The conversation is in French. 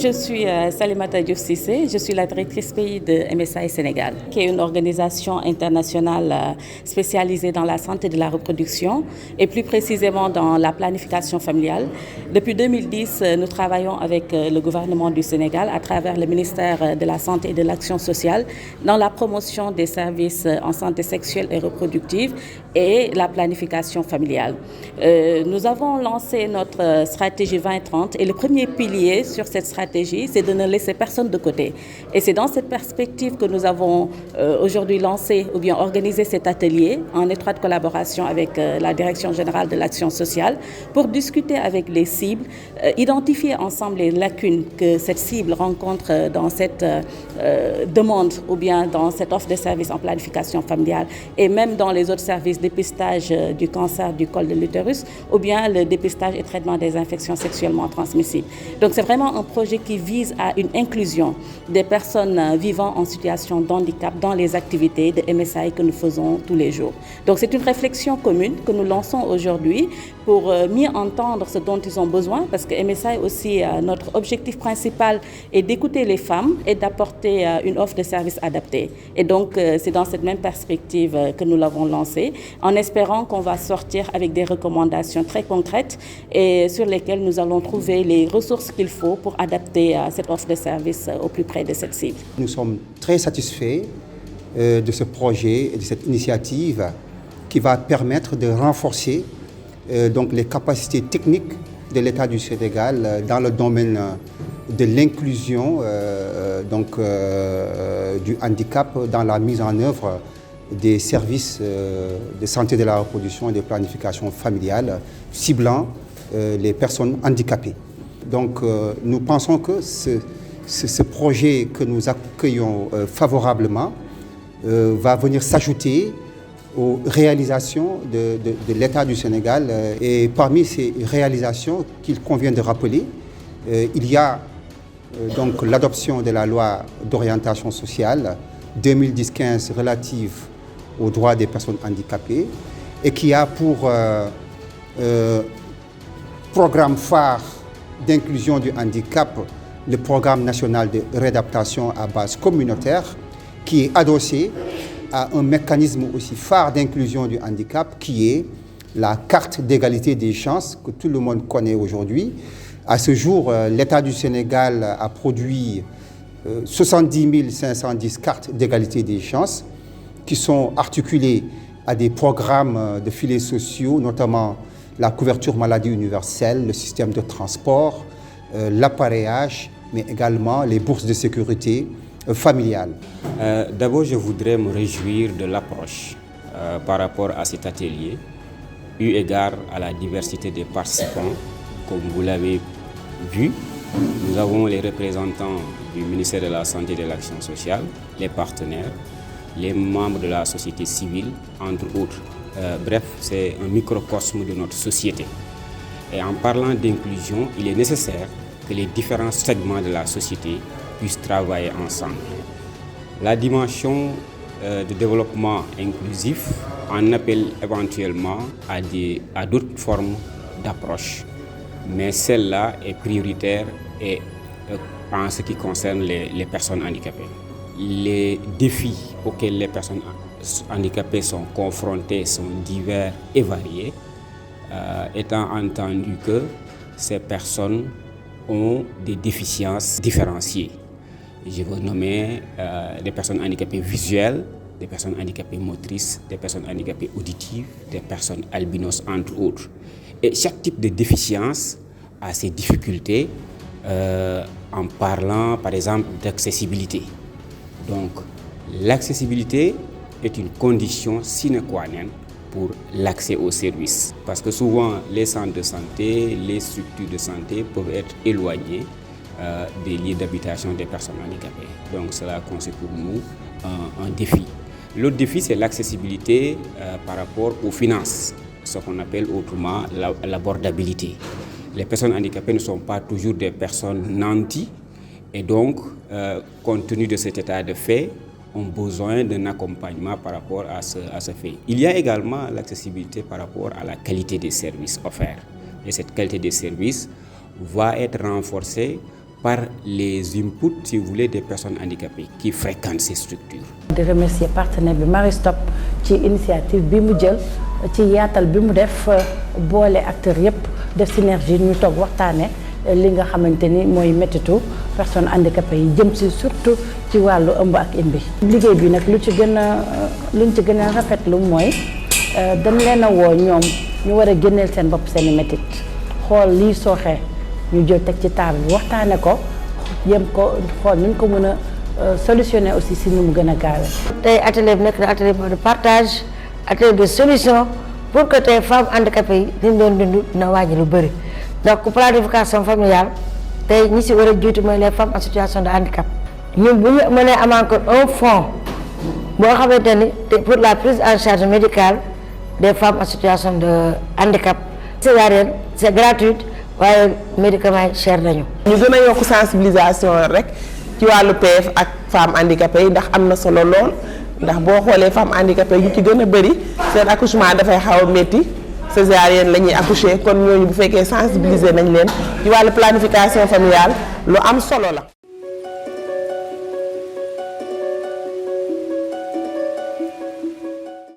Je suis Salimata Diouf Cissé, je suis la directrice pays de MSI Sénégal, qui est une organisation internationale spécialisée dans la santé de la reproduction et plus précisément dans la planification familiale. Depuis 2010, nous travaillons avec le gouvernement du Sénégal à travers le ministère de la Santé et de l'Action sociale dans la promotion des services en santé sexuelle et reproductive et la planification familiale. Nous avons lancé notre stratégie 2030 et le premier pilier sur cette stratégie, c'est de ne laisser personne de côté. Et c'est dans cette perspective que nous avons aujourd'hui lancé ou bien organisé cet atelier en étroite collaboration avec la Direction générale de l'action sociale pour discuter avec les cibles, identifier ensemble les lacunes que cette cible rencontre dans cette demande ou bien dans cette offre de services en planification familiale et même dans les autres services dépistage du cancer du col de l'utérus ou bien le dépistage et traitement des infections sexuellement transmissibles. Donc c'est vraiment un projet qui vise à une inclusion des personnes vivant en situation de handicap dans les activités de MSI que nous faisons tous les jours. Donc c'est une réflexion commune que nous lançons aujourd'hui pour mieux entendre ce dont ils ont besoin parce que MSI aussi, notre objectif principal est d'écouter les femmes et d'apporter une offre de services adaptée. Et donc c'est dans cette même perspective que nous l'avons lancé en espérant qu'on va sortir avec des recommandations très concrètes et sur lesquelles nous allons trouver les ressources qu'il faut pour adapter cette offre de services au plus près de cette cible. Nous sommes très satisfaits de ce projet et de cette initiative qui va permettre de renforcer donc les capacités techniques de l'État du Sénégal dans le domaine de l'inclusion du handicap dans la mise en œuvre des services de santé de la reproduction et de planification familiale ciblant les personnes handicapées. Donc nous pensons que ce projet que nous accueillons favorablement va venir s'ajouter aux réalisations de l'État du Sénégal. Et parmi ces réalisations qu'il convient de rappeler, il y a donc l'adoption de la loi d'orientation sociale 2010-15 relative aux droits des personnes handicapées et qui a pour programme phare d'inclusion du handicap le programme national de réadaptation à base communautaire qui est adossé à un mécanisme aussi phare d'inclusion du handicap qui est la carte d'égalité des chances que tout le monde connaît aujourd'hui. À ce jour, l'État du Sénégal a produit 70 510 cartes d'égalité des chances qui sont articulées à des programmes de filets sociaux, notamment la couverture maladie universelle, le système de transport, l'appareillage, mais également les bourses de sécurité familiale. D'abord, je voudrais me réjouir de l'approche par rapport à cet atelier, eu égard à la diversité des participants. Comme vous l'avez vu, nous avons les représentants du ministère de la Santé et de l'Action sociale, les partenaires, les membres de la société civile, entre autres. Bref, c'est un microcosme de notre société. Et en parlant d'inclusion, il est nécessaire que les différents segments de la société puissent travailler ensemble. La dimension de développement inclusif en appelle éventuellement à d'autres formes d'approche, mais celle-là est prioritaire en ce qui concerne les personnes handicapées. Les défis auxquels les personnes handicapées sont confrontées sont divers et variés, étant entendu que ces personnes ont des déficiences différenciées. Je veux nommer des personnes handicapées visuelles, des personnes handicapées motrices, des personnes handicapées auditives, des personnes albinos, entre autres. Et chaque type de déficience a ses difficultés en parlant, par exemple, d'accessibilité. Donc, l'accessibilité est une condition sine qua non pour l'accès aux services. Parce que souvent, les centres de santé, les structures de santé peuvent être éloignées des lieux d'habitation des personnes handicapées. Donc cela constitue pour nous un défi. L'autre défi, c'est l'accessibilité par rapport aux finances, ce qu'on appelle autrement l'abordabilité. Les personnes handicapées ne sont pas toujours des personnes nanties et donc, compte tenu de cet état de fait, ont besoin d'un accompagnement par rapport à ce fait. Il y a également l'accessibilité par rapport à la qualité des services offerts. Et cette qualité des services va être renforcée par les inputs, si vous voulez, des personnes handicapées qui fréquentent ces structures. di remercier partenaire bi Maristop ci initiative bi mu jël ci yaatal bi mu def boole acteurs yépp def synergie ñu toog waxtaane li nga xamante ni mooy méttitu personnes handicapées yi jëm ci surtout ci wàllu ëmb ak imbi. liggéey bi nag luñ ci gën a rafetlu mooy dañ leen a woo ñoom ñu war a génneel seen bopp seen i métit xool lii sooxee ñu jël teg ci table bi waxtaane ko yem ko xool ñu ko mën a solutionner aussi si nu mu gën a gaawee. tey atelier bi nekk na atelier de partage atelier de solution pour que tey femmes handicapées yi liñ doon dund dina wàññi lu bëri donc planification familiale tey ñi si war a jiitu mooy les femmes en situation de handicap. ñun bu ñu mënee am encore un fonds boo xamante ni pour la prise en charge médicale des femmes en situation de handicap. césarienne c'est gratuit waaye médicaments yi cher nañu. ñu gën a yokk sensibilisation rek ci wàllu PF ak femmes handicapées yi ndax am na solo lool ndax boo xoolee femmes handicapées yi ñu ci gën a bëri seen accouchement dafay xaw a métti césarienne la ñuy accoucher kon ñooñu bu fekkee sensibiliser nañ leen ci wàllu planification familiale lu am solo la.